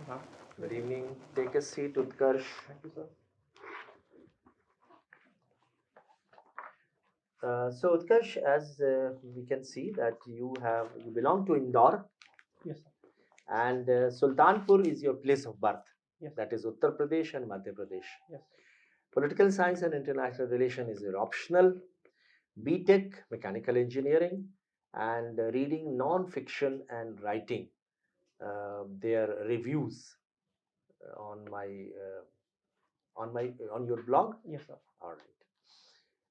Huh? Good evening. Take a seat, Utkarsh. Thank you, sir. So Utkarsh, as we can see that you belong to Indore, Yes, sir. and Sultanpur is your place of birth. Yes. That is Uttar Pradesh and Madhya Pradesh. Yes. Political science and international relation is your optional. BTech, mechanical engineering, and reading non-fiction and writing their reviews on your blog. Yes, sir. All right.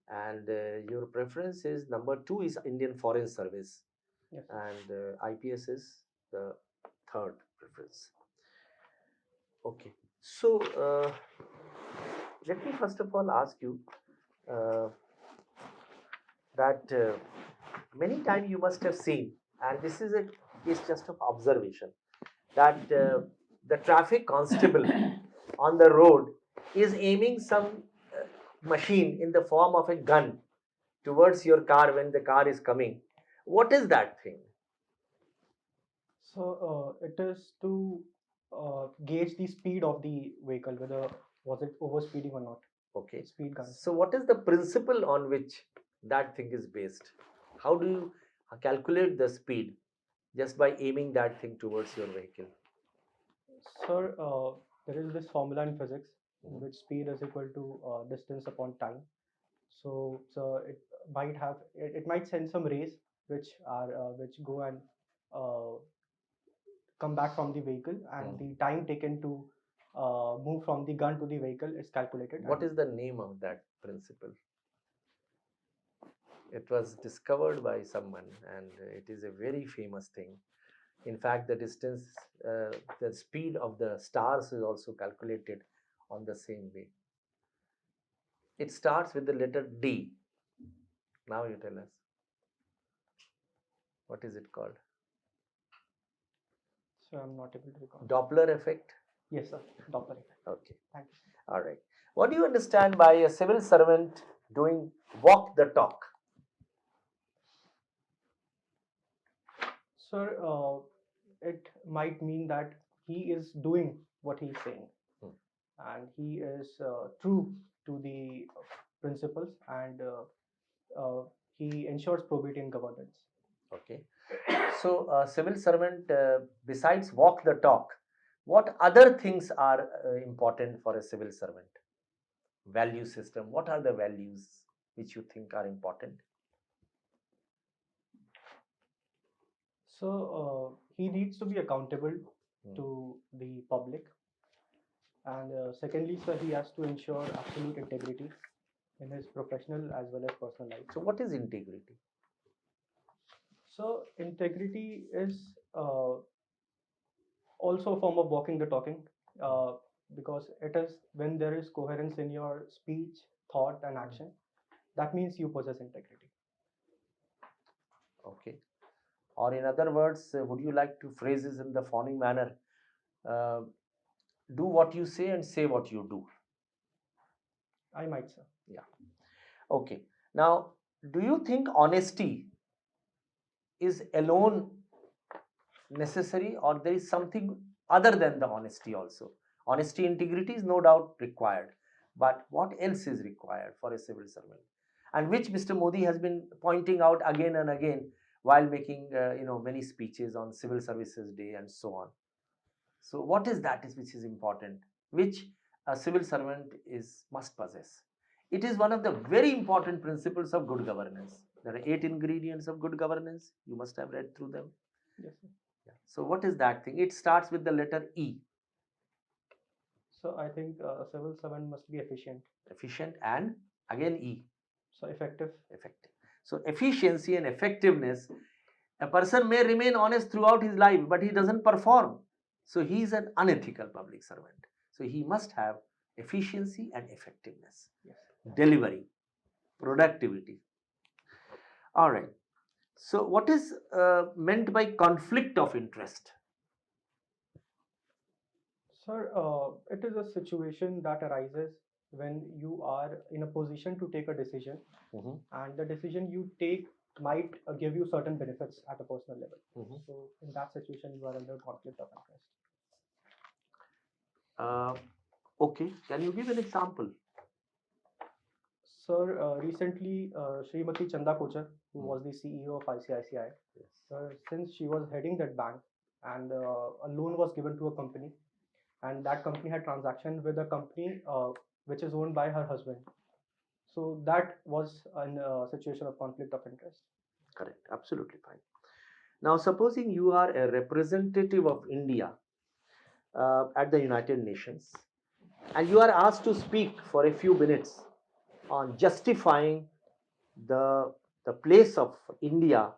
And your preference is number 2 is Indian Foreign Service, Yes. and IPS is the third preference. Okay. So let me first of all ask you uh, that many times you must have seen, and this is a case just of observation, that the traffic constable on the road is aiming some machine in the form of a gun towards your car when the car is coming. What is that thing? So it is to gauge the speed of the vehicle, whether was it overspeeding or not. Okay. Speed gun. So, what is the principle on which that thing is based? How do you calculate the speed just by aiming that thing towards your vehicle? Sir, there is this formula in physics in which speed is equal to distance upon time. So it might send some rays which go and uh, come back from the vehicle, and the time taken to move from the gun to the vehicle is calculated. What is the name of that principle? It was discovered by someone, and it is a very famous thing. In fact, the distance, the speed of the stars is also calculated on the same way. It starts with the letter D. Now you tell us. What is it called? So I'm not able to recall. Doppler effect? Yes, sir. Doppler effect. Okay. Thank you. All right. What do you understand by a civil servant doing walk the talk? Sir, it might mean that he is doing what he's saying, and he is true to the principles, and he ensures probity in governance. Okay. So, civil servant, besides walk the talk, what other things are important for a civil servant? Value system. What are the values which you think are important? So he needs to be accountable to the public, and secondly, sir, he has to ensure absolute integrity in his professional as well as personal life. So, what is integrity? So integrity is also a form of walking the talking, because it is when there is coherence in your speech, thought, and action. That means you possess integrity. Okay. Or in other words, would you like to phrase this in the following manner? Uh, do what you say and say what you do. I might, sir. Yeah. Okay. Now, do you think honesty is alone necessary, or there is something other than the honesty also? Honesty, integrity is no doubt required, but what else is required for a civil servant, and which Mr. Modi has been pointing out again and again while making many speeches on civil services day and so on. So what is that which is important, which a civil servant is must possess? It is one of the very important principles of good governance. There are 8 ingredients of good governance. You must have read through them. Yes, sir. Yeah. So what is that thing? It starts with the letter E. So I think a civil servant must be efficient. Efficient, and again E. So effective. Effective. So efficiency and effectiveness. A person may remain honest throughout his life, but he doesn't perform. So he is an unethical public servant. So he must have efficiency and effectiveness. Yes. Delivery, productivity. All right. So what is meant by conflict of interest? Sir, it is a situation that arises when you are in a position to take a decision, and the decision you take might give you certain benefits at a personal level. So in that situation, you are under conflict of interest. Uh, okay, can you give an example? Sir, recently, Srimati Chanda Kochar, who Hmm. was the CEO of ICICI, Yes. since she was heading that bank and a loan was given to a company, and that company had transaction with a company which is owned by her husband. So that was a situation of conflict of interest. Correct, absolutely fine. Now, supposing you are a representative of India at the United Nations and you are asked to speak for a few minutes on justifying the, the place of India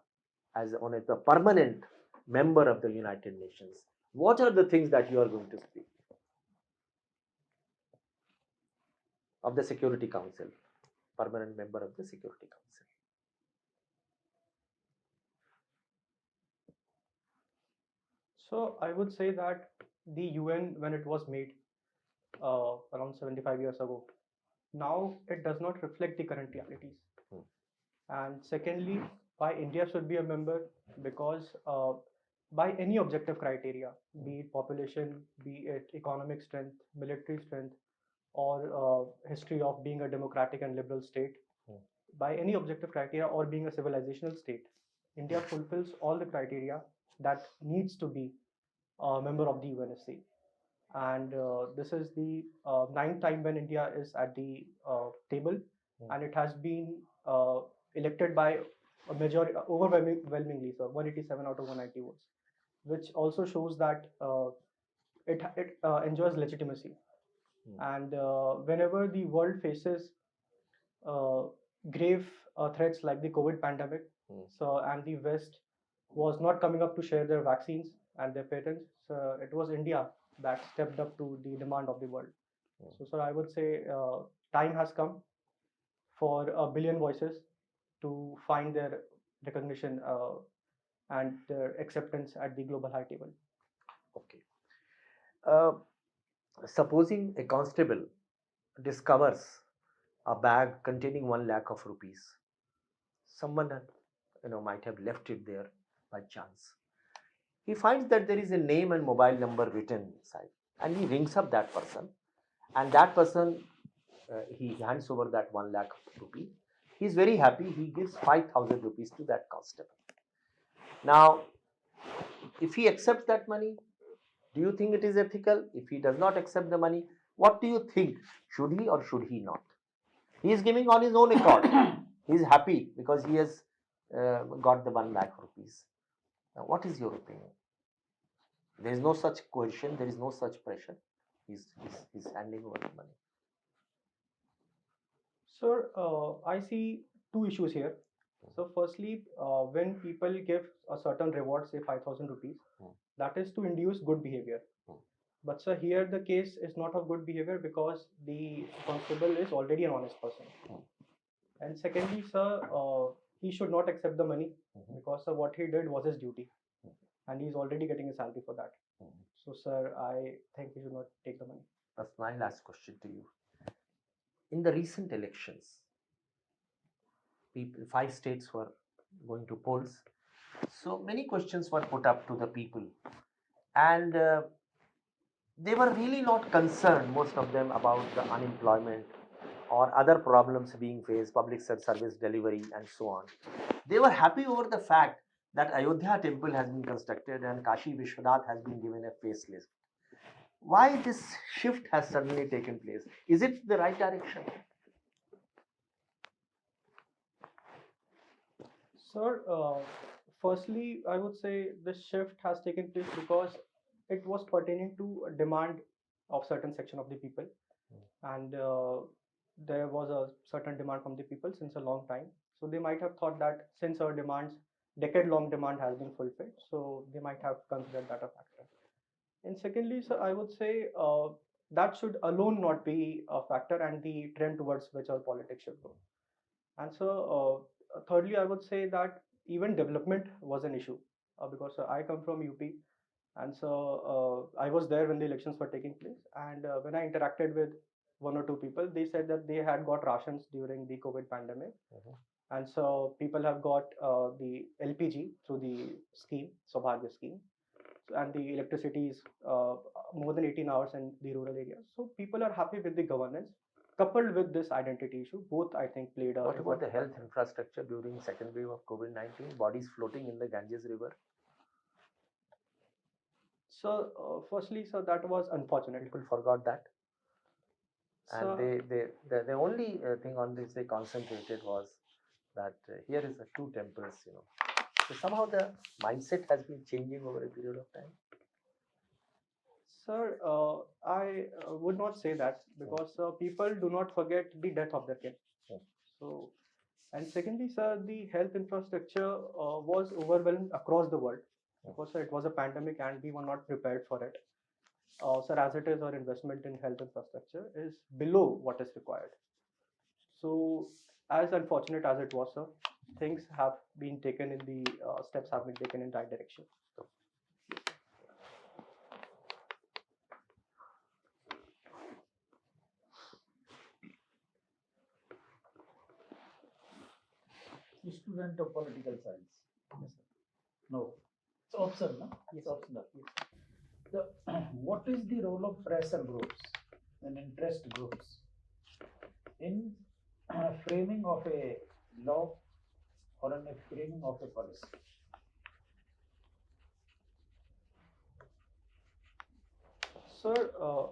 as on a permanent member of the United Nations, what are the things that you are going to speak of the Security Council, permanent member of the Security Council? So I would say that the UN, when it was made around 75 years ago, now it does not reflect the current realities. Hmm. And secondly, why India should be a member? Because by any objective criteria, be it population, be it economic strength, military strength, or history of being a democratic and liberal state, Hmm. by any objective criteria or being a civilizational state, India fulfills all the criteria that needs to be a member of the UNSC. And this is the ninth time when India is at the table, and it has been elected by a majority, overwhelmingly, so 187 out of 190 votes, which also shows that it enjoys legitimacy. And whenever the world faces uh, grave threats like the COVID pandemic, so and the West was not coming up to share their vaccines and their patents, so it was India that stepped up to the demand of the world. So, sir, I would say time has come for a billion voices to find their recognition and their acceptance at the global high table. Okay. Uh, Supposing a constable discovers a bag containing 1 lakh of rupees, someone might have left it there by chance. He finds that there is a name and mobile number written inside, and he rings up that person, and that person he hands over that 1 lakh rupee. He is very happy. He gives 5,000 rupees to that constable. Now, if he accepts that money, do you think it is ethical? If he does not accept the money, what do you think? Should he or should he not? He is giving on his own accord. He is happy because he has got the 1 lakh rupees. Now, what is your opinion? There is no such coercion, there is no such pressure. He's handing over the money. Sir, I see two issues here. So, firstly, when people give a certain reward, say 5,000 rupees, that is to induce good behavior. But, sir, here the case is not of good behavior because the constable is already an honest person. And secondly, sir, he should not accept the money because, sir, what he did was his duty, and he's already getting a salary for that. So, sir, I think he should not take the money. That's my last question to you. In the recent elections, people, 5 states were going to polls. So many questions were put up to the people, and they were really not concerned, most of them, about the unemployment or other problems being faced, public service delivery, and so on. They were happy over the fact that Ayodhya temple has been constructed and Kashi Vishwanath has been given a facelift. Why this shift has suddenly taken place? Is it the right direction? Sir, firstly, I would say this shift has taken place because it was pertaining to a demand of certain section of the people, and there was a certain demand from the people since a long time. So they might have thought that since our demands, decade-long demand has been fulfilled, so they might have considered that a factor. And secondly, sir, I would say that should alone not be a factor and the trend towards which our politics should go. And so, thirdly, I would say that even development was an issue because I come from UP, and so I was there when the elections were taking place. And when I interacted with one or two people, they said that they had got rations during the COVID pandemic, and so people have got the LPG through the scheme, Saubhagya scheme, and the electricity is more than 18 hours in the rural areas. So people are happy with the governance. Coupled with this identity issue, both I think played a. What about the important health role. infrastructure during second wave of COVID-19? Bodies floating in the Ganges River. So, firstly, so that was unfortunate. People forgot that. And So, the only thing on which they concentrated was that here is the two temples, So somehow the mindset has been changing over a period of time. sir, I would not say that because people do not forget the death of their kin. Hmm. So, and secondly, sir, the health infrastructure was overwhelmed across the world because sir, it was a pandemic and we were not prepared for it. Sir, as it is, our investment in health infrastructure is below what is required. So, as unfortunate as it was, sir, things have been taken in the steps have been taken in that direction. Student of political science. Yes, sir. No, it's optional, no? Yes, It's sir. optional. Yes. The, what is the role of pressure groups and interest groups in framing of a law or in a framing of a policy? Sir,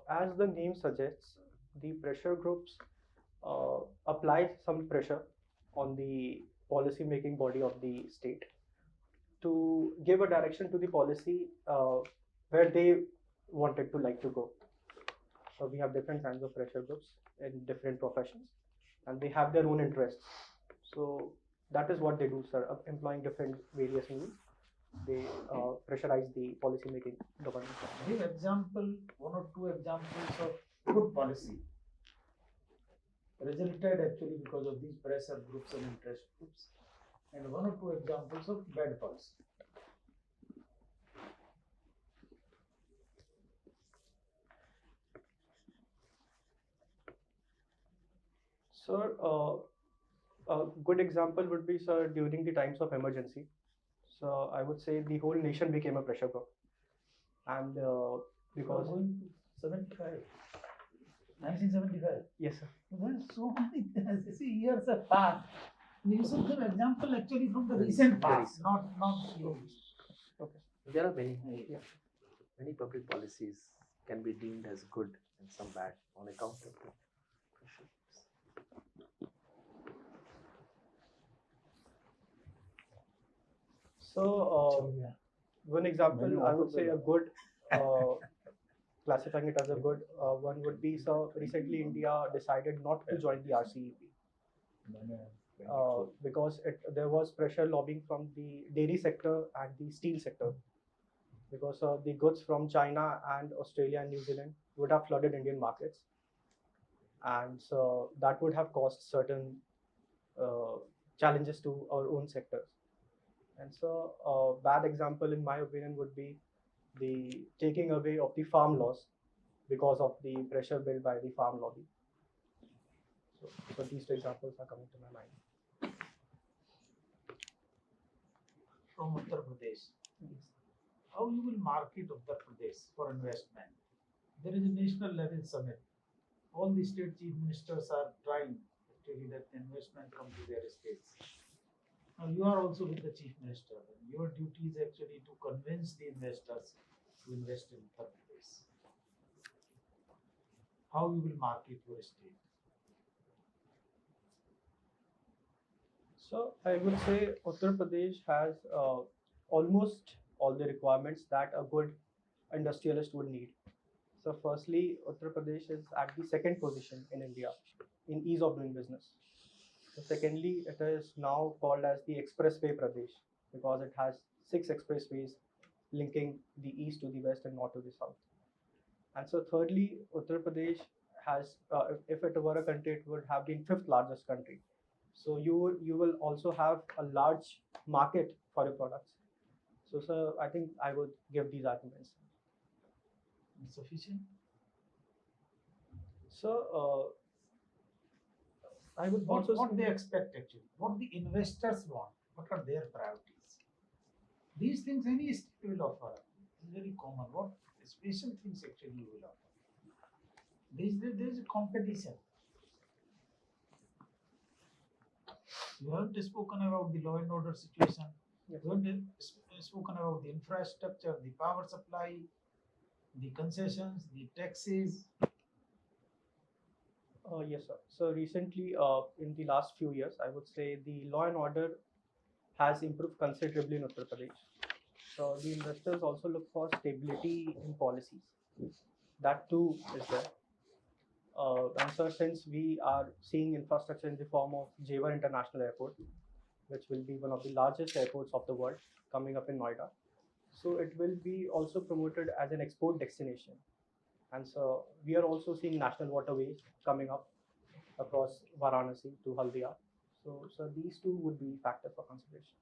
as the name suggests, the pressure groups apply some pressure on the policy making body of the state to give a direction to the policy where they wanted to like to go. So we have different kinds of pressure groups in different professions, and they have their own interests. So that is what they do, sir, employing different various means. They pressurize the policy making government. Give example, one or two examples of good policy resulted actually because of these pressure groups and interest groups, and one or two examples of bad policy. Sir, a good example would be, sir, during the times of emergency. So I would say the whole nation became a pressure group, and because going to 75, 1975. yes, sir. Well, so many see years have passed. We should give example actually from the Very- recent very past, soon. not Okay. There are many, Yeah. many public policies can be deemed as good and some bad on account of the pressure. So one example, I would say a good, classifying it as a good one would be, so recently India decided not to join the RCEP. Because there was pressure lobbying from the dairy sector and the steel sector, because the goods from China and Australia and New Zealand would have flooded Indian markets, and so that would have caused certain challenges to our own sectors. And so a bad example, in my opinion, would be the taking away of the farm laws because of the pressure built by the farm lobby. So these two examples are coming to my mind. from Uttar Pradesh. How you will market Uttar Pradesh for investment? There is a national level summit. All the state chief ministers are trying actually that investment come to their states. Now you are also with the chief minister. And your duty is actually to convince the investors to invest in Uttar Pradesh. How you will market your state? So I would say Uttar Pradesh has almost all the requirements that a good industrialist would need. So firstly, Uttar Pradesh is at the second position in India in ease of doing business. So secondly, it is now called as the Expressway Pradesh because it has 6 expressways linking the east to the west and north to the south. And so thirdly, Uttar Pradesh has, if it were a country, it would have been fifth largest country. So you will also have a large market for your products. So sir, I think I would give these arguments. Sufficient? So I would What, also what say they expect actually, what the investors want, what are their priorities. These things any state will offer. It's very common. What special things actually you will offer. There is a competition. You haven't spoken about the law and order situation. Yes. You haven't spoken about the infrastructure, the power supply, the concessions, the taxes. Yes, sir. So recently, in the last few years, I would say the law and order has improved considerably in Uttar Pradesh. So the investors also look for stability in policies. That too is there. And so since we are seeing infrastructure in the form of Jewar International Airport, which will be one of the largest airports of the world coming up in Noida. So it will be also promoted as an export destination. And so we are also seeing national waterways coming up across Varanasi to Haldia. So these two would be factors for consideration.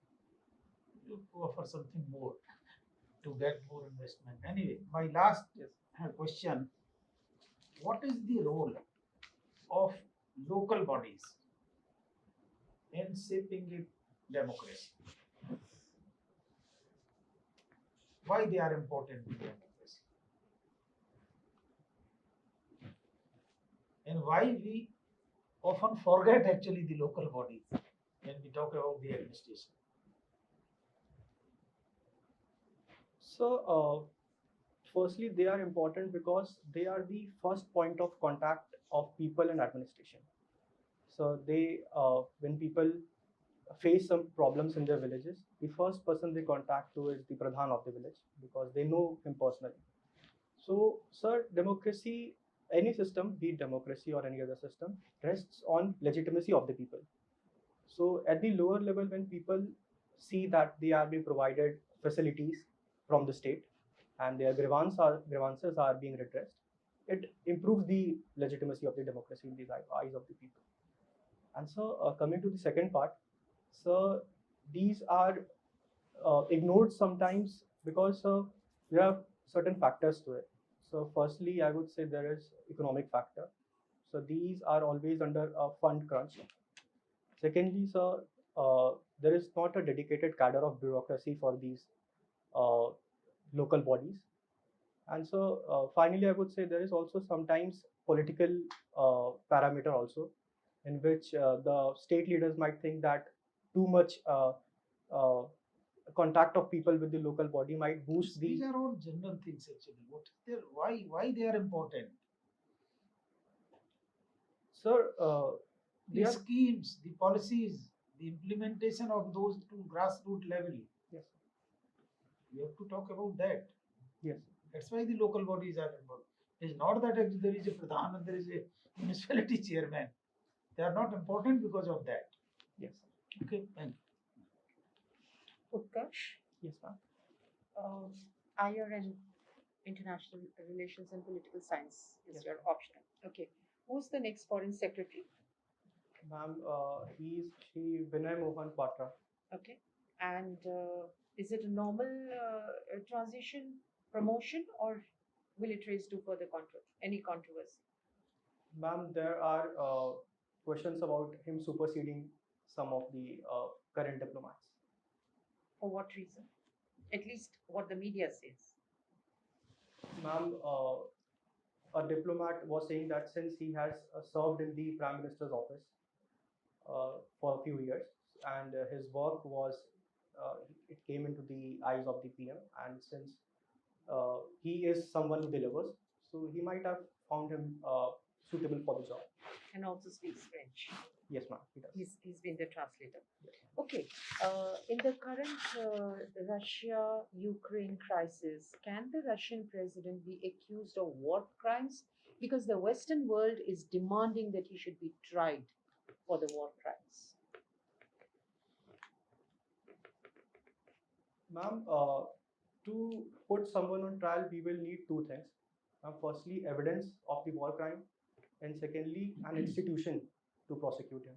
You offer something more to get more investment. Anyway, my last Yes. question: what is the role of local bodies in shaping a democracy? Why they are important in democracy? And why we often forget actually the local bodies when we talk about the administration? So firstly, they are important because they are the first point of contact of people and administration. So when people face some problems in their villages, the first person they contact to is the Pradhan of the village because they know him personally. So, sir, democracy, any system, be it democracy or any other system, rests on legitimacy of the people. So, at the lower level, when people see that they are being provided facilities from the state and their grievances are being redressed, it improves the legitimacy of the democracy in the eyes of the people. And so, coming to the second part, so these are ignored sometimes because there are certain factors to it. So, firstly, I would say there is economic factor. So these are always under a fund crunch. Secondly, sir, there is not a dedicated cadre of bureaucracy for these uh, local bodies. And so finally, I would say there is also sometimes political parameter also, in which the state leaders might think that too much uh, contact of people with the local body might boost the. These are all general things actually. What is their why they are important? Sir, The they are. schemes, the policies, the implementation of those to grassroots level. Yes, We have to talk about that. yes, That's why the local bodies are involved. It is not that there is a pradhan and there is a municipality chairman. They are not important because of that. yes, Okay, thank you. Utkarsh, yes, ma'am. IR and International Relations and Political Science is Yes, your ma'am. optional. Okay. Who's the next foreign secretary? Ma'am, he's Shri Vinay Mohan Patra. Okay. And is it a normal transition promotion or will it raise to further any controversy? Ma'am, there are questions about him superseding some of the current diplomats. For what reason? At least what the media says. Ma'am, a diplomat was saying that since he has served in the Prime Minister's office for a few years, and his work was, it came into the eyes of the PM, and since he is someone who delivers, so he might have found him suitable for the job. And also speaks French. Yes, ma'am, he does. He's been the translator. Okay. In the current Russia-Ukraine crisis, can the Russian president be accused of war crimes? Because the Western world is demanding that he should be tried for the war crimes. Ma'am, to put someone on trial, we will need two things. Firstly, evidence of the war crime, and secondly, an institution to prosecute him.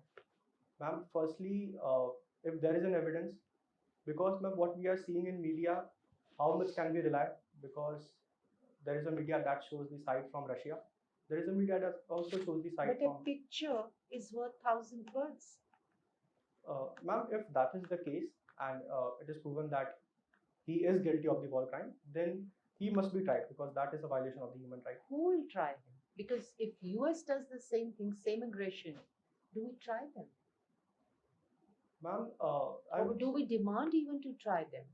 Ma'am, firstly, if there is an evidence, because ma'am, what we are seeing in media, how much can we rely? Because there is a media that shows the side from Russia. There is a media that also shows the side But a from. picture is worth 1,000 words. Ma'am, if that is the case and it is proven that he is guilty of the war crime, then he must be tried because that is a violation of the human right. Who will try him? Because if US does the same thing, same aggression, do we try them? Ma'am, I Or would do we demand even to try them?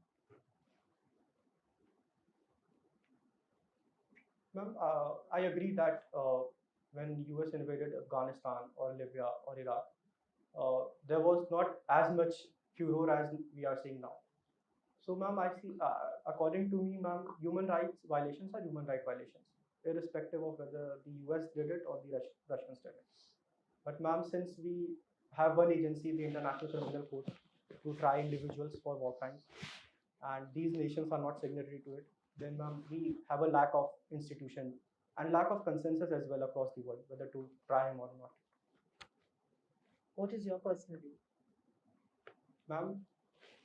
Ma'am, I agree that when US invaded Afghanistan or Libya or Iraq, there was not as much furor as we are seeing now. So, ma'am, I see, according to me, ma'am, human rights violations are human right violations, irrespective of whether the US did it or the Russians did it. But, ma'am, since we have one agency, the International Criminal Court, to try individuals for war crimes, and these nations are not signatory to it, then, ma'am, we have a lack of institution and lack of consensus as well across the world whether to try him or not. What is your personal view? Ma'am,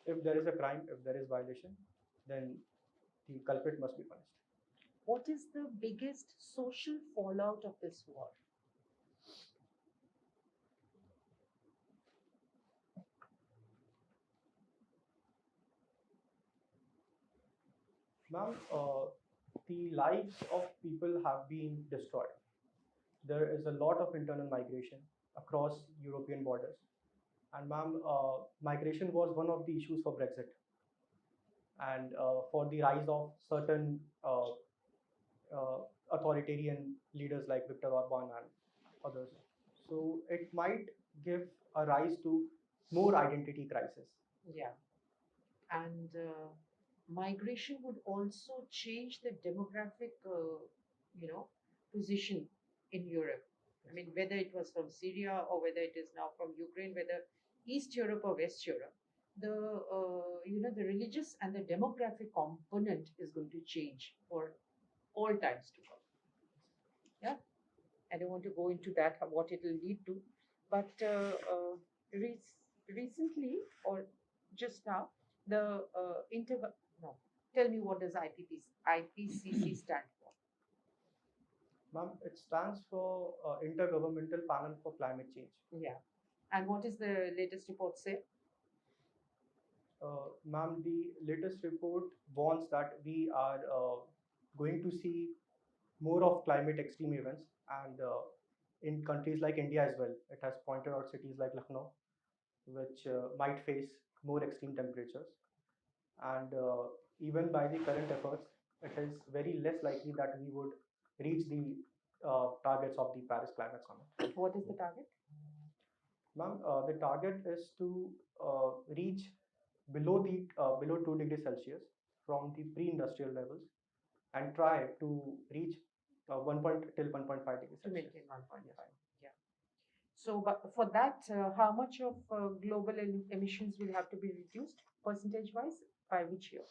if there is a crime, if there is violation, then the culprit must be punished. What is the biggest social fallout of this war? Ma'am, the lives of people have been destroyed. There is a lot of internal migration across European borders. And ma'am, migration was one of the issues for Brexit and for the rise of certain authoritarian leaders like Viktor Orban and others. So it might give a rise to more identity crisis. Yeah. And migration would also change the demographic, position in Europe. I mean, whether it was from Syria or whether it is now from Ukraine, whether East Europe or West Europe, the religious and the demographic component is going to change for all times to come. Yeah, I don't want to go into that what it will lead to, but recently or just now, the inter no, tell me what does IPCC stand for? Ma'am, it stands for Intergovernmental Panel for Climate Change. Yeah, and what is the latest report say? Ma'am, the latest report warns that we are going to see more of climate extreme events, and in countries like India as well. It has pointed out cities like Lucknow, which might face more extreme temperatures. And even by the current efforts, it is very less likely that we would reach the targets of the Paris Climate Summit. What is the target? Ma'am, the target is to reach below 2 degrees Celsius from the pre-industrial levels and try to reach 1.5 degrees To Celsius. maintain 1.5. Yeah. So, but for that, how much of global emissions will have to be reduced percentage-wise by which year?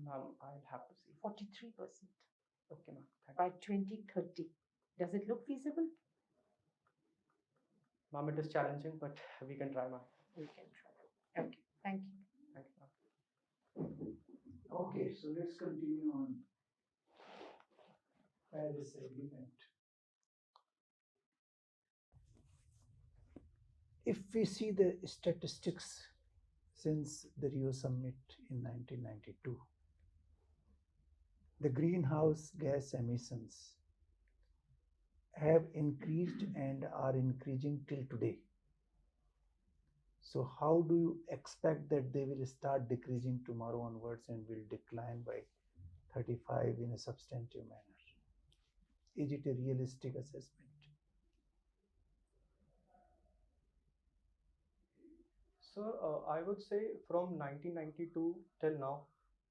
Ma'am, I'll have to see. 43% Okay, ma'am. Thank by 2030. Does it look feasible? Ma'am, it is challenging, but we can try, ma'am. We can try. Okay, thank you. Thank you, ma'am. Okay, so let's continue on Paris Agreement. If we see the statistics since the Rio summit in 1992, the greenhouse gas emissions have increased and are increasing till today. So how do you expect that they will start decreasing tomorrow onwards and will decline by 35 in a substantive manner? Is it a realistic assessment? So, I would say from 1992 till now,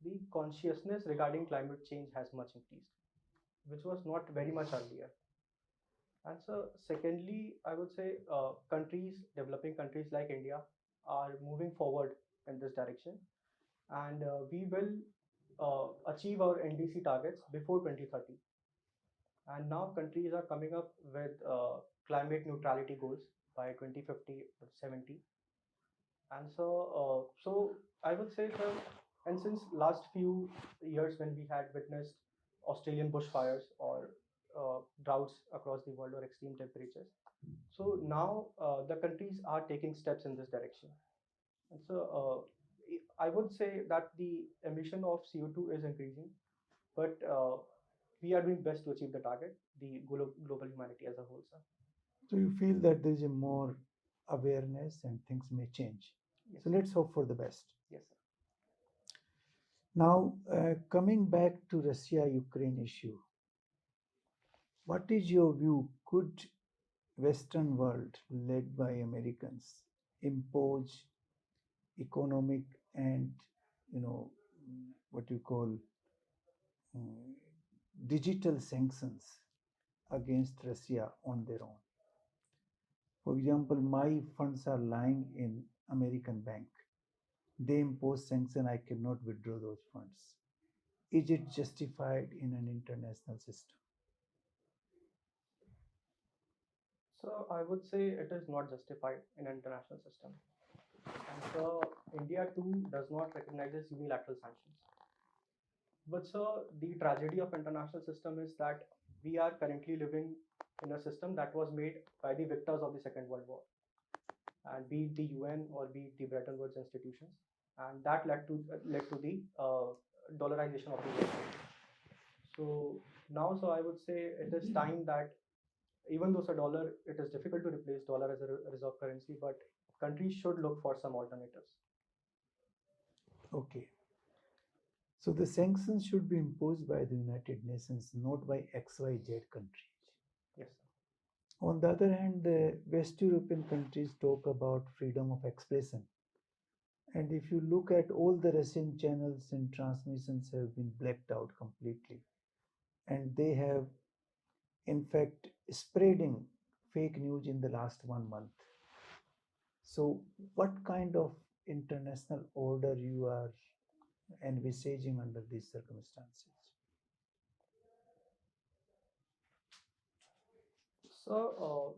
the consciousness regarding climate change has much increased, which was not very much earlier. And so, secondly, I would say developing countries like India, are moving forward in this direction, and we will achieve our NDC targets before 2030. And now countries are coming up with climate neutrality goals by 2050 or 70. And so I would say, sir, and since last few years when we had witnessed Australian bushfires or droughts across the world or extreme temperatures, so now the countries are taking steps in this direction. And so I would say that the emission of CO2 is increasing, but we are doing best to achieve the target, the global humanity as a whole, sir. So you feel that there is a more awareness and things may change. Yes, So let's hope for the best. yes, sir. Now, coming back to Russia-Ukraine issue, what is your view? Could Western world, led by Americans, impose economic and what you call mm, digital sanctions against Russia on their own? For example, my funds are lying in American bank. They impose sanction, I cannot withdraw those funds. Is it justified in an international system? So I would say it is not justified in an international system. And so India too does not recognize unilateral sanctions. But so the tragedy of international system is that we are currently living in a system that was made by the victors of the Second World War, and be it the UN or be it the Bretton Woods institutions, and that led to the dollarization of the world. So now, so I would say it is time that even though it's a dollar, it is difficult to replace dollar as a reserve currency, but countries should look for some alternatives. Okay. So the sanctions should be imposed by the United Nations, not by XYZ countries. Yes, sir. On the other hand, the West European countries talk about freedom of expression. And if you look at all the Russian channels and transmissions have been blacked out completely. And they have, in fact, spreading fake news in the last 1 month. So what kind of international order you are envisaging under these circumstances? So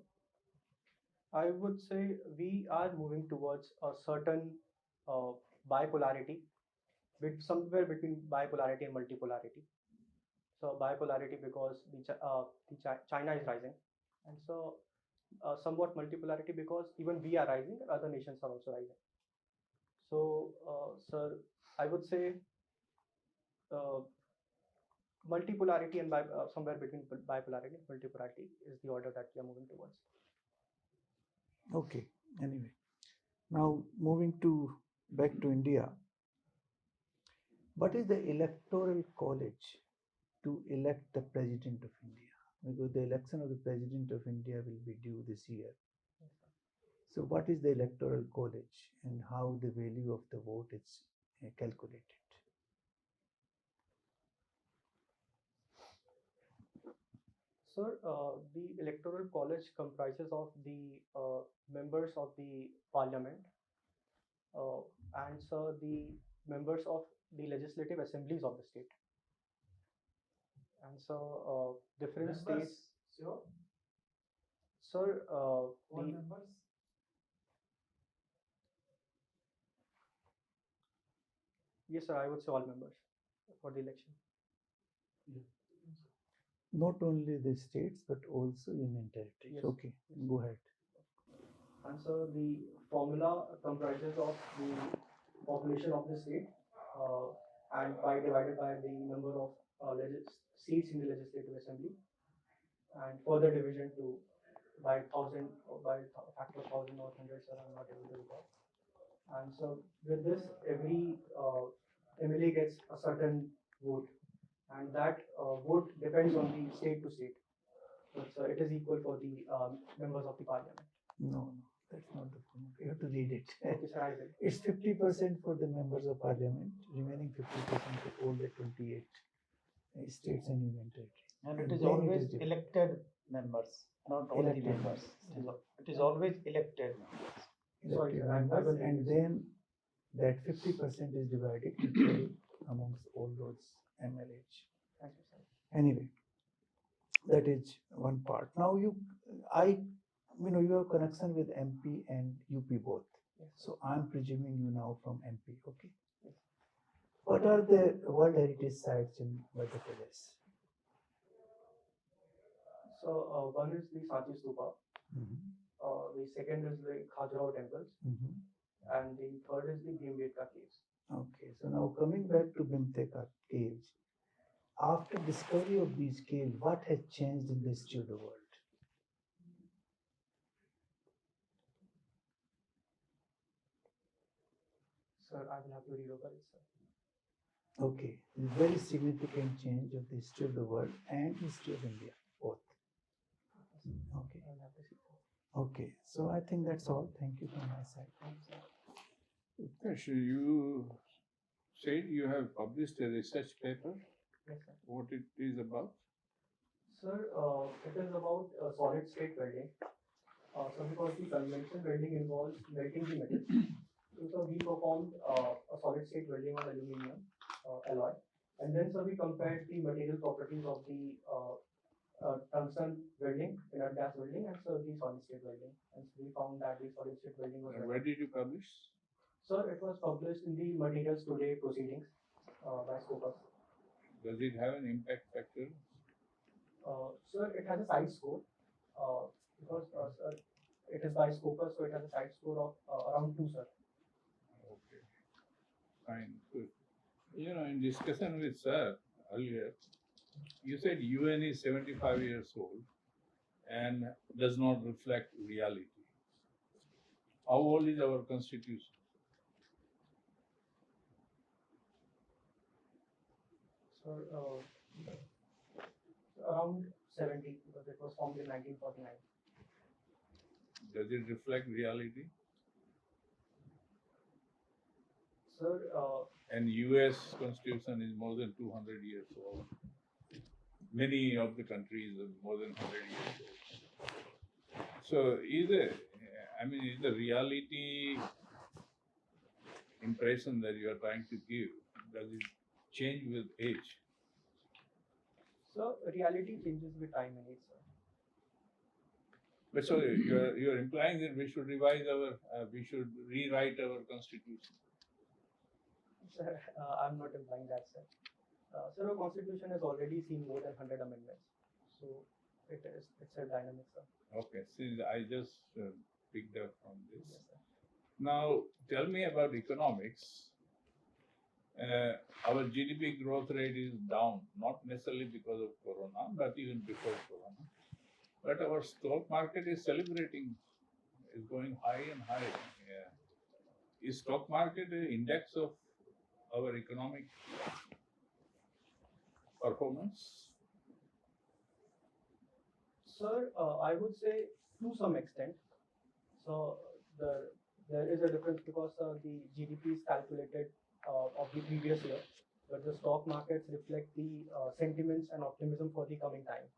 I would say we are moving towards a certain uh, bipolarity, somewhere between bipolarity and multipolarity. So bipolarity because China is rising, and so somewhat multipolarity because even we are rising, and other nations are also rising. So, sir, I would say uh, multipolarity and somewhere between bipolarity and multipolarity is the order that we are moving towards. Okay, anyway. Now moving to back to India. What is the electoral college to elect the president of India? Because the election of the president of India will be due this year. So what is the electoral college and how the value of the vote is calculated? Sir, the electoral college comprises of the members of the parliament, uh, and sir, the members of the legislative assemblies of the state. And so different Members, states, sure. sir, All the members. yes, sir, I would say all members for the election. Not only the states but also union territories. Yes. Okay, go ahead. And so the formula comprises of the population of the state and divided by the number of seats in the legislative assembly, and further division to by thousand or by factor of thousand or hundred, sir, I'm not able to recall. And so with this, every MLA gets a certain vote, and that vote depends on the state to state. So it is equal for the members of the parliament. No, that's not the formula. You have to read it. Okay, sir, I will. It's 50% for the members of parliament, remaining 50% for all the 28 states and union territories. And And it is then it always is divided. elected members, not only Elected members. members. It is always elected members. Sorry, Elected sir, I members, will read and this. then that 50% is divided equally amongst all those MLAs. Thank you, sir. Anyway, that is one part. Now you have connection with MP and UP both. Yes. So I'm presuming you now from MP. Okay. Yes. What are the World Heritage sites in Madhya Pradesh? So one is the Sanchi Stupa, the second is the Khajuraho temples, Mhm. and the third is the Bhimbetka caves. Okay. So now coming back to Bhimteka caves, after discovery of these caves, what has changed in the history of the world? Sir, I will have to read over it, sir. Okay, very significant change of the history of the world and history of India, both. Okay, I will have to see, sir. okay. So I think that's all. Thank you from my side. Thanks, sir. Utkarsh, you said you have published a research paper. Yes, sir. What it is about? Sir, it is about solid state welding. So because the conventional welding involves melting the metal, so we performed a solid state welding on aluminum alloy, and then so we compared the material properties of the tungsten welding, inert gas welding, and so the solid state welding, and so we found that the solid state welding was And better. where did you publish? Sir, it was published in the Materials Today proceedings by Scopus. Does it have an impact factor? Sir, it has a side score because sir, it is by Scopus, so it has a side score of around 2, sir. Okay, fine, good. You know, in discussion with sir earlier, you said UN is 75 years old and does not reflect reality. How old is our constitution? Sir, around 70 because it was formed in 1949. Does it reflect reality? Sir, And US constitution is more than 200 years old. Many of the countries are more than 100 years old. So is the reality impression that you are trying to give, does it change with age? so reality changes with time and age, sir. But so you are implying that we should we should rewrite our constitution. Sir, I'm not implying that, sir. Sir, our constitution has already seen more than 100 amendments, so it's a dynamic, sir. Okay, since I just picked up from this. Yes, sir. Now, tell me about economics. Our GDP growth rate is down, not necessarily because of Corona, but even before Corona. But our stock market is celebrating, is going high and high. Yeah. Is stock market an index of our economic performance? Sir, I would say to some extent. So there is a difference because the GDP is calculated of the previous year, but the stock markets reflect the sentiments and optimism for the coming time.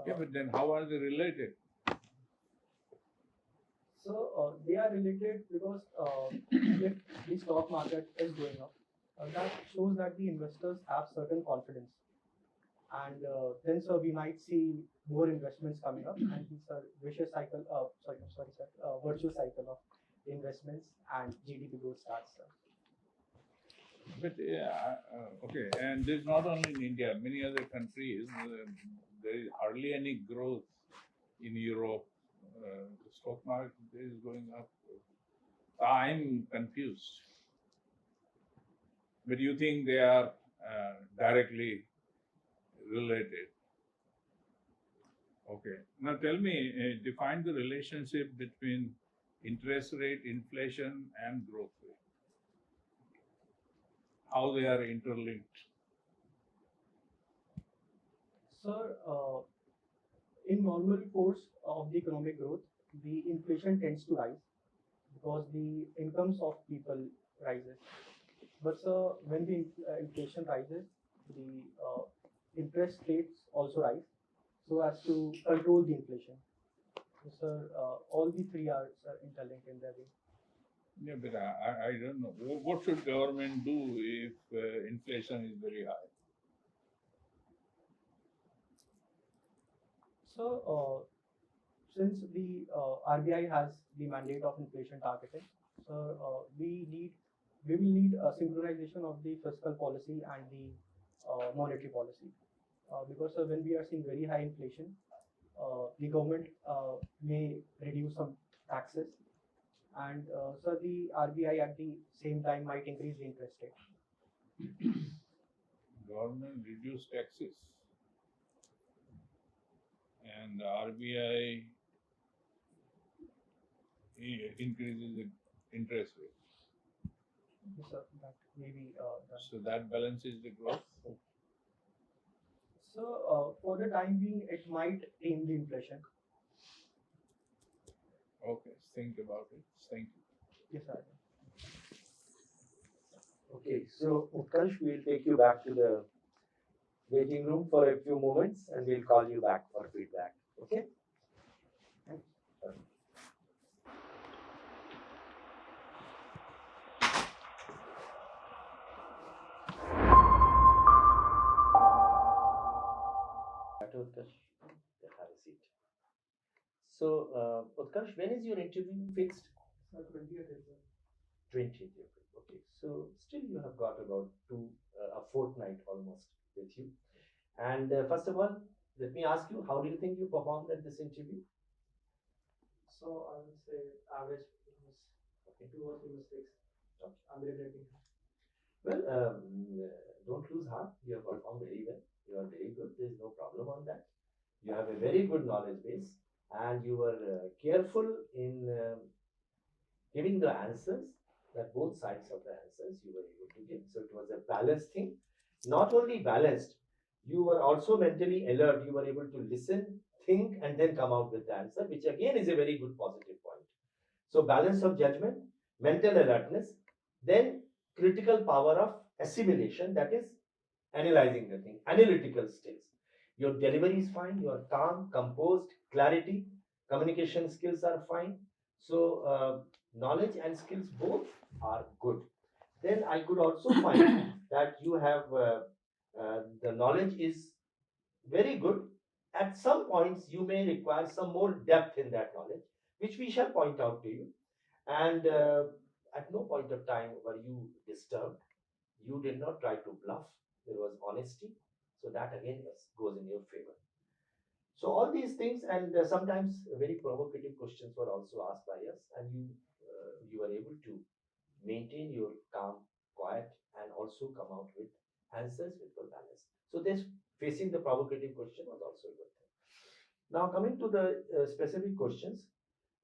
Yeah, but then how are they related? So they are related because if the stock market is going up, that shows that the investors have certain confidence, and then so we might see more investments coming up, and it's a vicious cycle. Sorry, sir, virtuous cycle of investments and GDP growth starts. Sir. But okay, and this is not only in India, many other countries, there is hardly any growth in Europe. The stock market is going up. I'm confused. But you think they are directly related? Okay. Now tell me, define the relationship between interest rate, inflation, and growth rate. How they are interlinked. Sir, in normal course of the economic growth, the inflation tends to rise because the incomes of people rises. But sir, when the inflation rises, the interest rates also rise so as to control the inflation. So, sir, all the three are interlinked in their way. Yeah, but I don't know. What should government do if inflation is very high? So, since the RBI has the mandate of inflation targeting, so we will need a synchronization of the fiscal policy and the monetary policy. Because when we are seeing very high inflation, the government may reduce some taxes, and so the RBI at the same time might increase the interest rate. Government reduce taxes and the RBI increases the interest rate. So that maybe So that balances the growth. so for the time being, it might tame the inflation. Okay, think about it. Thank you. Yes, sir. Okay, so Utkarsh, we'll take you back to the waiting room for a few moments and we'll call you back for feedback. Okay? Utkarsh, have a seat. So, Utkarsh, when is your interview fixed? Sir, 20th April. 20th April. Okay, so still you have got about a fortnight almost with you. And first of all, let me ask you, how do you think you performed at this interview? So I would say average was Okay. 2 or 3 mistakes. Okay. I'm regretting. Well, don't lose heart. You have performed very well. You are very good. There is no problem on that. You have a very good knowledge base, and you were careful in giving the answers. That both sides of the answers you were able to give. So it was a balanced thing. Not only balanced, you were also mentally alert. You were able to listen, think, and then come out with the answer, which again is a very good positive point. So balance of judgment, mental alertness, then critical power of assimilation, that is analyzing the thing, analytical skills. Your delivery is fine, you are calm, composed, clarity, communication skills are fine. So knowledge and skills both are good. Then I could also find that you have the knowledge is very good. At some points, you may require some more depth in that knowledge, which we shall point out to you. And at no point of time were you disturbed. You did not try to bluff. There was honesty. So that again goes in your favor. So all these things, and sometimes very provocative questions were also asked by us, and you were able to maintain your calm, quiet, and also come out with answers with full balance. So this facing the provocative question was also a good thing. Now coming to the specific questions,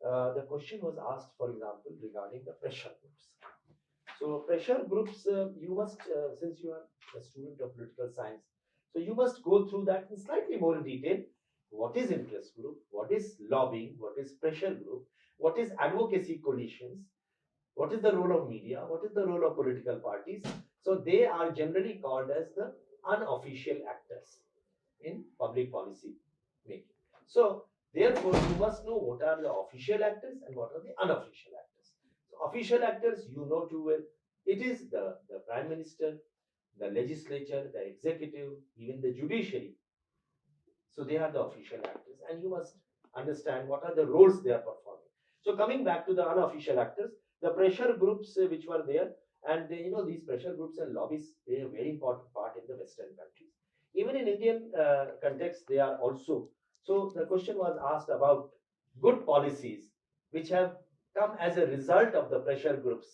the question was asked, for example, regarding the pressure groups. So pressure groups, you must, since you are a student of political science, so you must go through that in slightly more detail. What is interest group? What is lobbying? What is pressure group? What is advocacy coalitions? What is the role of media? What is the role of political parties? So they are generally called as the unofficial actors in public policy making. So therefore, you must know what are the official actors and what are the unofficial actors. So official actors, you know too well. It is the Prime Minister, the legislature, the executive, even the judiciary. So they are the official actors, and you must understand what are the roles they are performing. So coming back to the unofficial actors, the pressure groups which were there, and these pressure groups and lobbies play a very important part in the Western countries. Even in Indian context, they are also. So the question was asked about good policies which have come as a result of the pressure groups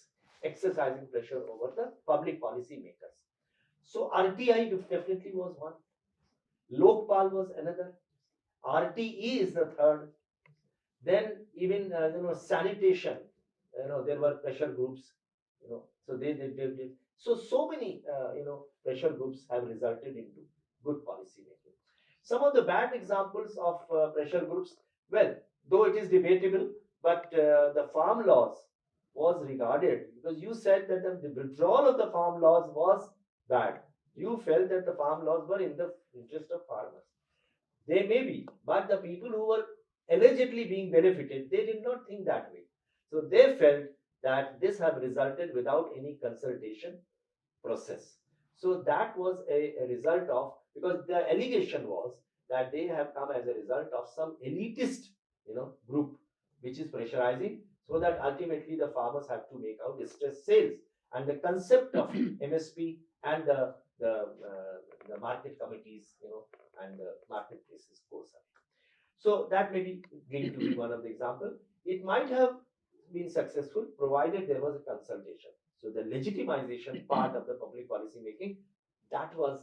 exercising pressure over the public policy makers. So RTI definitely was one. Lokpal was another. RTE is the third. Then even sanitation, there were pressure groups, so they did. So many pressure groups have resulted into good policy making. Some of the bad examples of pressure groups, well, though it is debatable, but the farm laws was regarded, because you said that the withdrawal of the farm laws was bad. You felt that the farm laws were in the interest of farmers. They may be, but the people who were allegedly being benefited, they did not think that way. So they felt that this have resulted without any consultation process. So that was a result of, because the allegation was that they have come as a result of some elitist, group which is pressurizing, so that ultimately the farmers have to make out distress sales, and the concept of MSP and the market committees, and the marketplaces goes up. So that may be going to be one of the example. It might have been successful provided there was a consultation. So the legitimization part of the public policy making, that was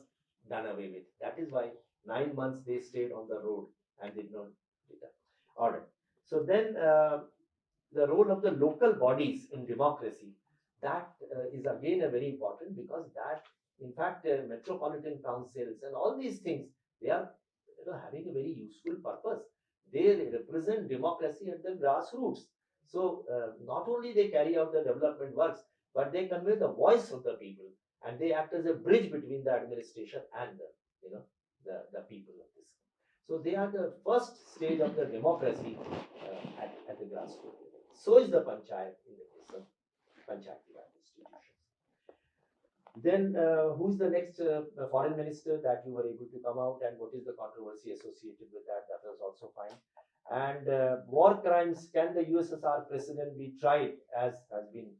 done away with. That is why 9 months they stayed on the road and did not do that. All right. So then the role of the local bodies in democracy, that is again a very important, because that, in fact, metropolitan councils and all these things, they are having a very useful purpose. They represent democracy at the grassroots. So not only they carry out the development works, but they convey the voice of the people, and they act as a bridge between the administration and the people of this. So they are the first stage of the democracy at the grassroots. So is the panchayat in the case of panchayati Raj institutions. Then who's the next foreign minister that you were able to come out, and what is the controversy associated with that? That was also fine. And war crimes, can the USSR president be tried, as has been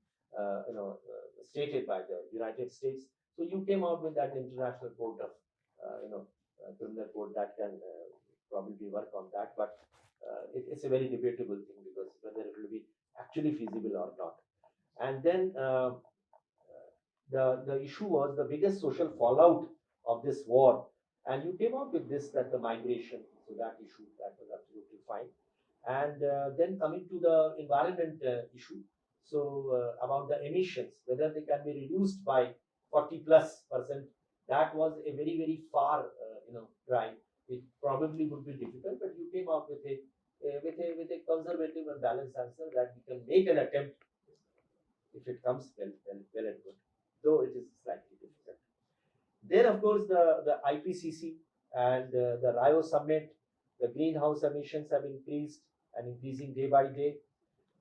stated by the United States? So you came out with that international court of criminal court that can probably work on that, but it's a very debatable thing, because whether it will be actually feasible or not. And then the issue was the biggest social fallout of this war, and you came out with this, that the migration, so that issue, that was absolutely fine. And then coming to the environment issue, so about the emissions, whether they can be reduced by 40+%, that was a very, very far drive. It probably would be difficult, but you came out with a conservative and balanced answer that we can make an attempt. If it comes, well and good, though it is slightly difficult. Then, of course, the IPCC and the Rio summit, the greenhouse emissions have increased and increasing day by day,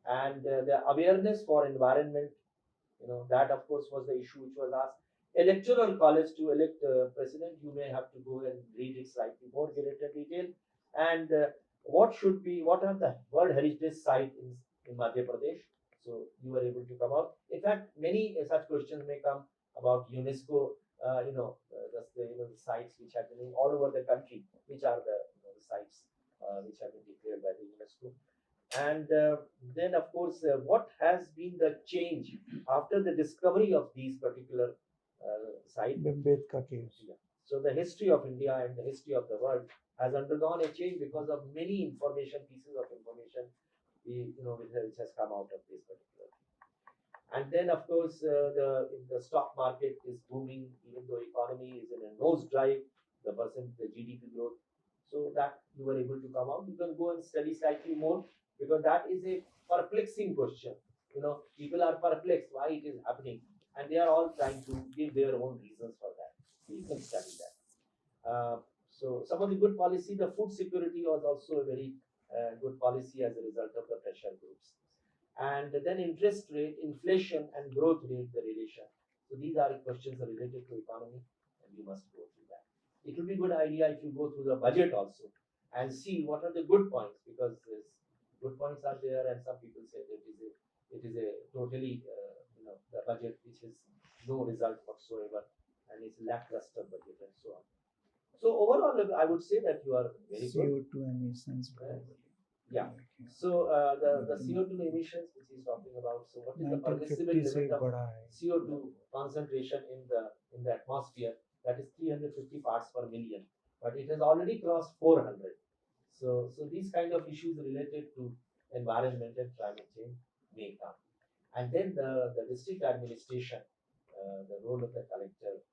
and the awareness for environment, that of course was the issue which was asked. Electoral college to elect president, you may have to go and read it slightly more greater detail. And what are the World Heritage Site in Madhya Pradesh? So you were able to come out. In fact, many such questions may come about UNESCO, the sites which have been all over the country, which are the sites which have been declared by the UNESCO. And then, of course, what has been the change after the discovery of these particular sites? Bhimbetka caves. Yeah. So the history of India and the history of the world has undergone a change because of many pieces of information, which has come out of this particular. And then, of course, the stock market is booming, even though economy is in a nosedive, the GDP growth. So that you were able to come out. You can go and study slightly more, because that is a perplexing question. People are perplexed why it is happening, and they are all trying to give their own reasons for that. You can study that. So some of the good policy, the food security was also a very good policy as a result of the pressure groups. And then interest rate, inflation, and growth rate, the relation. So these are questions related to economy, and we must go through that. It will be a good idea if you go through the budget also and see what are the good points, because good points are there, and some people say that it is a totally the budget which has no result whatsoever, and it's lackluster budget and so on. So overall, I would say that you are very good. CO2 emissions. Yeah. So the CO2 emissions which he's talking about. So what is the permissible 1950 से limit of बड़ा है. CO2 concentration in the atmosphere? That is 350 parts per million, but it has already crossed 400. So these kind of issues related to environment and climate change may come. And then the district administration, the role of the collector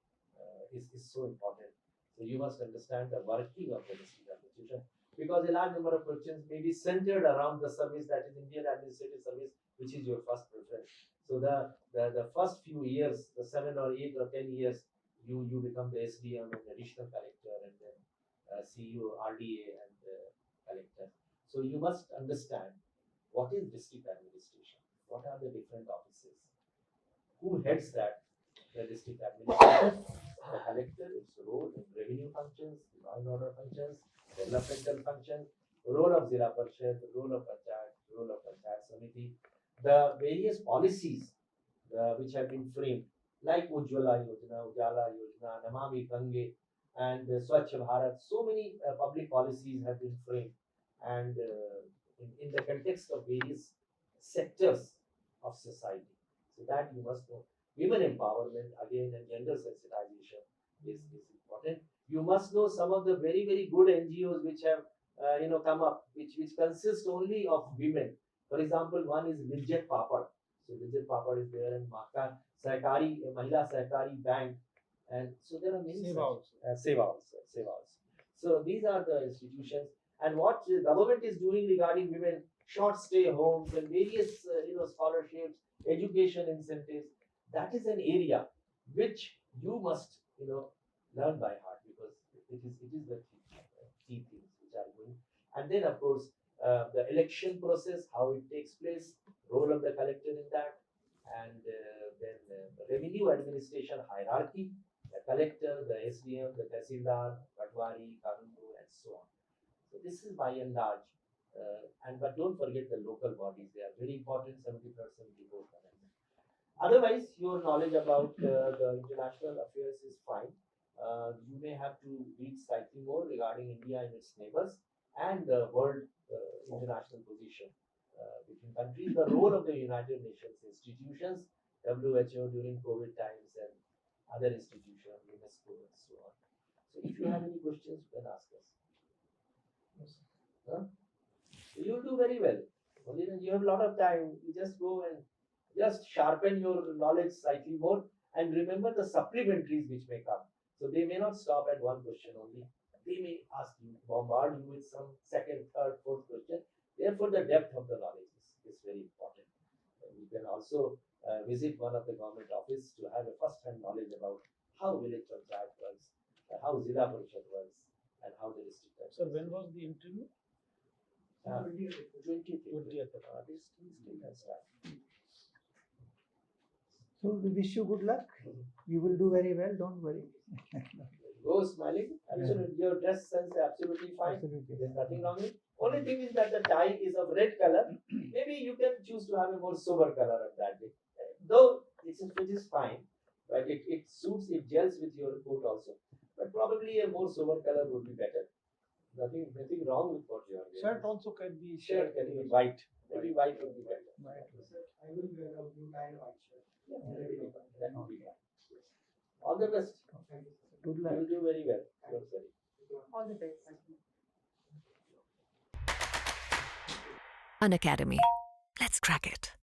is so important. So you must understand the working of the district administration, because a large number of questions may be centered around the service, that is Indian Administrative Service, which is your first preference. So the first few years, the 7 or 8 or 10 years, you become the SDM and additional collector, and then CEO, RDA, and collector. So you must understand what is district administration, what are the different offices, who heads that, the district administration, the collector, its role in revenue functions, law and order functions, developmental functions, role of Zilla Parishad, role of Panchayat, role of Panchayat Samiti, the various policies which have been framed, like Ujjwala Yojana, Ujala Yojana, Namami Gange, and Swachh Bharat. So many public policies have been framed, and in the context of various sectors of society. So that you must know. Women empowerment again and gender sensitization is important. You must know some of the very, very good NGOs which have come up, which consist only of women. For example, one is Lijjat Papad. So Lijjat Papad is there, and Mahila Sahkari Bank, and so there are many. Seva such- also. Seva also. So these are the institutions, and what the government is doing regarding women, short stay homes and various scholarships, education incentives. That is an area which you must learn by heart, because it is the key things which are going. And then of course the election process, how it takes place, role of the collector in that, and then revenue administration hierarchy, the collector, the SDM, the Tahsildar, Patwari, Kanungo, and so on. So this is by and large. But don't forget the local bodies; they are very important. 70% before government. Otherwise, your knowledge about the international affairs is fine. You may have to read slightly more regarding India and its neighbors and the world international position between countries, the role of the United Nations institutions, WHO during COVID times, and other institutions, UNESCO, and so on. So, if you have any questions, you can ask us. Huh? You'll do very well. Only when you have a lot of time, you just go and just sharpen your knowledge slightly more, and remember the supplementaries which may come. So they may not stop at one question only. They may ask you, bombard you with some second, third, fourth question. Therefore, the depth of the knowledge is very important. And you can also visit one of the government office to have a first-hand knowledge about how village panchayat works, how Zilla Parishad works, and how the district. Sir, when was the interview? 20th. 20th. This still has time. So we wish you good luck. You will do very well. Don't worry. Go smiling. Absolutely, your dress sense is absolutely fine. Absolutely. There's nothing wrong with it. Only thing is that the tie is of red color. Maybe you can choose to have a more sober color on that day. Though it is fine, but it suits, it gels with your coat also. But probably a more sober color would be better. Nothing wrong with what you are wearing. Shirt also can be Shirt can be white. Maybe white would be better. I will wear a blue tie and white shirt. Yeah, that would be fine. All the best. Good You luck. will do very well. Don't worry. All the best. An academy. Let's crack it.